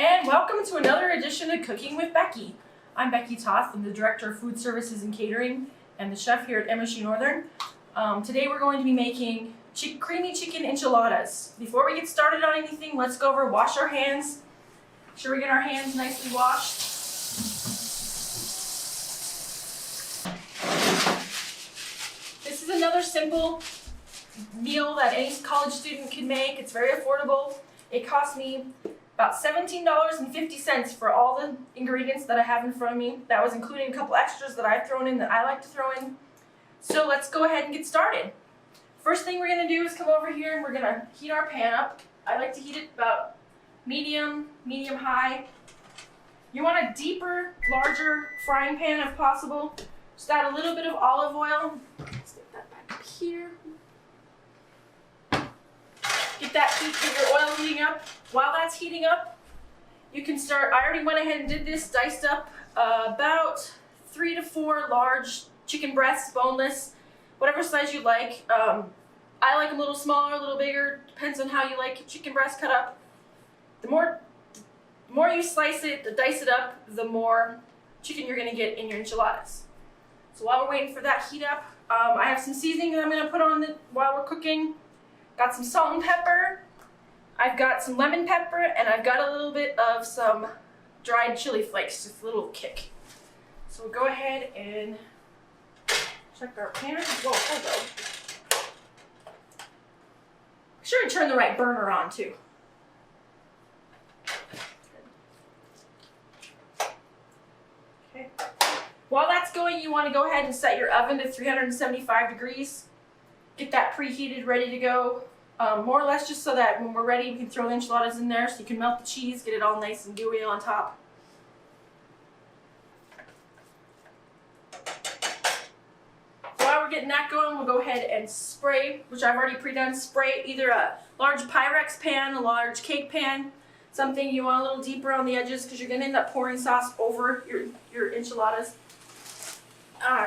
And welcome to another edition of Cooking with Becky. I'm Becky Toth. I'm the Director of Food Services and Catering and the chef here at MSU-Northern. Today we're going to be making creamy chicken enchiladas. Before we get started on anything, let's go over, wash our hands. Make sure we get our hands nicely washed. This is another simple meal that any college student can make. It's very affordable. It cost me about $17.50 for all the ingredients that I have in front of me. That was including a couple extras that I've thrown in that I like to throw in. So let's go ahead and get started. First thing we're going to do is come over here and we're going to heat our pan up. I like to heat it about medium high. You want a deeper, larger frying pan if possible. Just add a little bit of olive oil. Let's get that back up here. Get that heat, get your oil heating up. While that's heating up, you can start, I already went ahead and did this, diced up about 3 to 4 large chicken breasts, boneless, whatever size you like. I like a little smaller, a little bigger, depends on how you like chicken breast cut up. The more you slice it, dice it up, the more chicken you're gonna get in your enchiladas. So while we're waiting for that heat up, I have some seasoning that I'm gonna put on while we're cooking. Got some salt and pepper, I've got some lemon pepper, and I've got a little bit of some dried chili flakes, just a little kick. So we'll go ahead and check our pan. Whoa, hold on. Make sure to turn the right burner on too. Okay. While that's going, you want to go ahead and set your oven to 375 degrees. Get that preheated, ready to go. More or less just so that when we're ready, we can throw the enchiladas in there so you can melt the cheese, get it all nice and gooey on top. While we're getting that going, we'll go ahead and spray, which I've already pre-done, spray either a large Pyrex pan, a large cake pan, something you want a little deeper on the edges because you're going to end up pouring sauce over your enchiladas.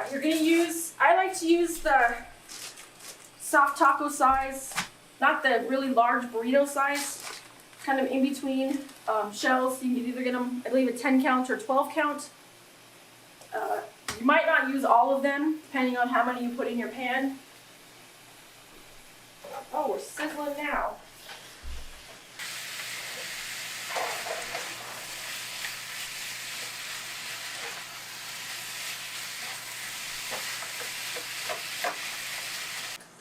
You're going to use, I like to use the soft taco size, not the really large burrito size, kind of in between shells. You can either get them, I believe, a 10 count or 12 count. You might not use all of them, depending on how many you put in your pan. Oh, we're sizzling now.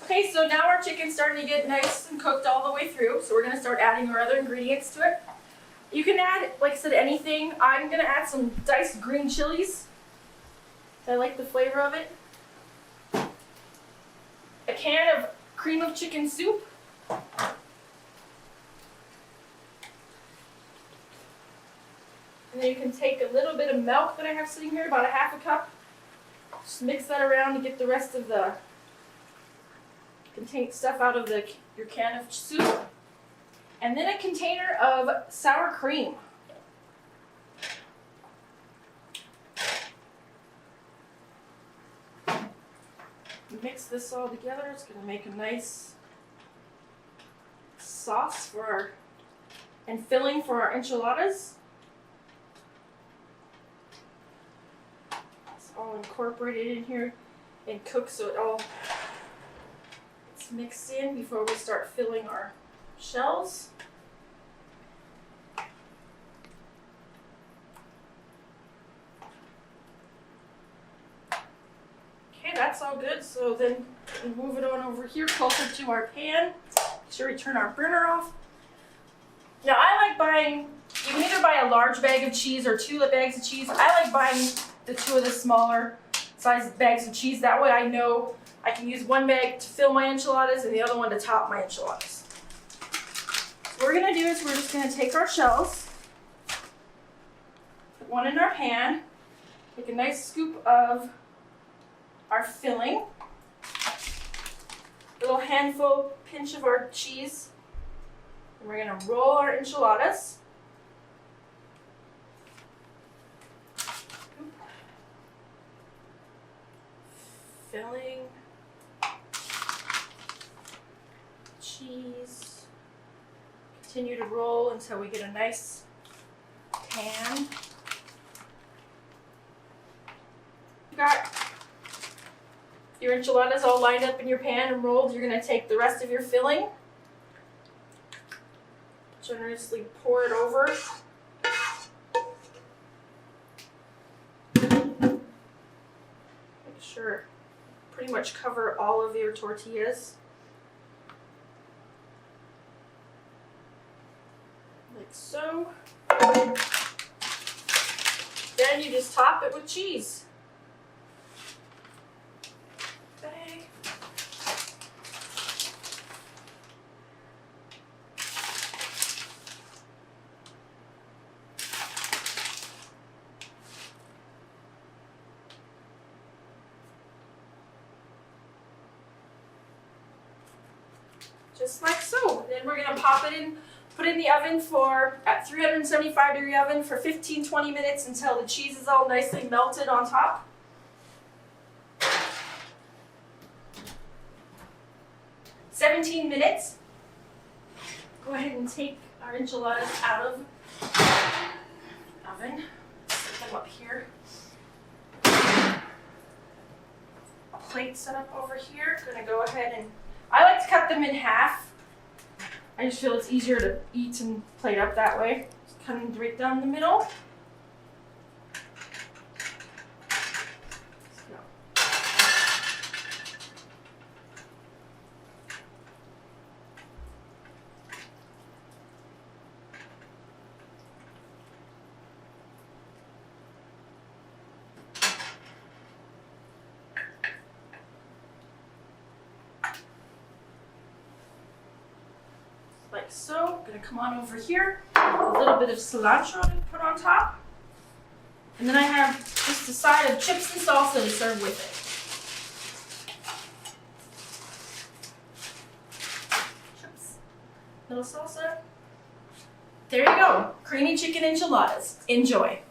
Okay, so now our chicken's starting to get nice and cooked all the way through, so we're going to start adding our other ingredients to it. You can add, like I said, anything. I'm going to add some diced green chilies. I like the flavor of it. A can of cream of chicken soup. And then you can take a little bit of milk that I have sitting here, about a half a cup. Just mix that around to get the rest of the contain stuff out of your can of soup, and then a container of sour cream. Mix this all together. It's going to make a nice sauce and filling for our enchiladas. It's all incorporated in here and cooked so it all mixed in before we start filling our shells. Okay, that's all good. So then we move it on over here closer to our pan. Make sure we turn our burner off. Now I like buying, you can either buy a large bag of cheese or 2 bags of cheese. I like buying the 2 of the smaller size bags of cheese. That way I know I can use one bag to fill my enchiladas and the other one to top my enchiladas. So what we're going to do is we're just going to take our shells, put one in our pan, make a nice scoop of our filling, a little handful, pinch of our cheese, and we're going to roll our enchiladas. Filling. Cheese. Continue to roll until we get a nice pan. You got your enchiladas all lined up in your pan and rolled. You're going to take the rest of your filling, generously pour it over. Make sure pretty much cover all of your tortillas. Like so. Then you just top it with cheese. Okay. Just like so. Then we're gonna pop it in, put it in the oven at 375-degree oven for 15-20 minutes until the cheese is all nicely melted on top. "17 minutes. Go ahead and take our enchiladas out of the oven. Set them up here. A plate set up over here. Gonna go ahead and, I like to cut them in half. I just feel it's easier to eat and plate up that way. Just cut them right down the middle. Like so. I'm gonna come on over here. A little bit of cilantro to put on top. And then I have just a side of chips and salsa to serve with it. Chips. Little salsa. There you go. Creamy chicken enchiladas. Enjoy.